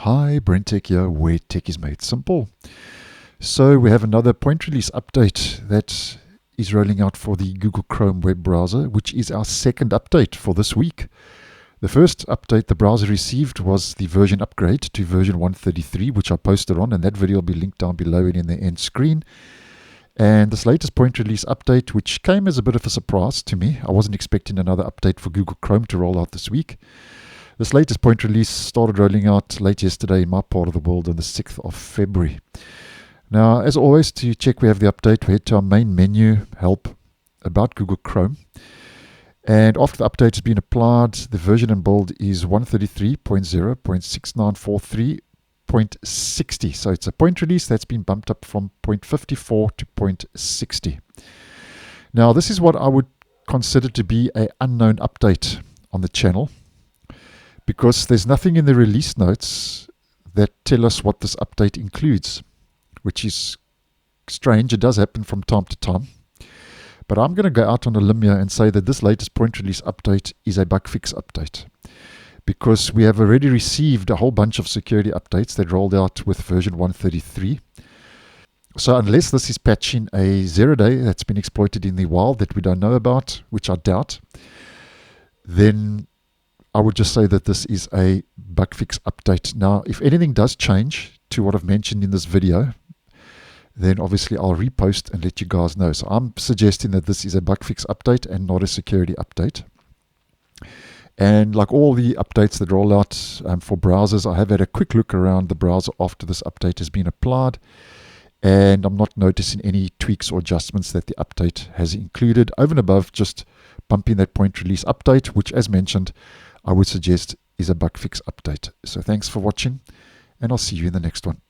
Hi, BrenTech here, where tech is made simple. So we have another point release update that is rolling out for the Google Chrome web browser, which is our second update for this week. The first update the browser received was the version upgrade to version 133, which I posted on, and that video will be linked down below and in the end screen. And this latest point release update, which came as a bit of a surprise to me. I wasn't expecting another update for Google Chrome to roll out this week. This latest point release started rolling out late yesterday in my part of the world on the 6th of February. Now, as always, to check we have the update, we head to our main menu, Help, About Google Chrome. And after the update has been applied, the version and build is 133.0.6943.60. So it's a point release that's been bumped up from 0.54 to 0.60. Now, this is what I would consider to be an unknown update on the channel, because there's nothing in the release notes that tell us what this update includes, which is strange. It does happen from time to time. But I'm going to go out on a limb here and say that this latest point release update is a bug fix update, because we have already received a whole bunch of security updates that rolled out with version 133. So unless this is patching a 0-day that's been exploited in the wild that we don't know about, which I doubt, then I would just say that this is a bug fix update. Now, if anything does change to what I've mentioned in this video, then obviously I'll repost and let you guys know. So I'm suggesting that this is a bug fix update and not a security update. And like all the updates that roll out for browsers, I have had a quick look around the browser after this update has been applied, and I'm not noticing any tweaks or adjustments that the update has included over and above just bumping that point release update, which, as mentioned, I would suggest is a bug fix update. So thanks for watching, and I'll see you in the next one.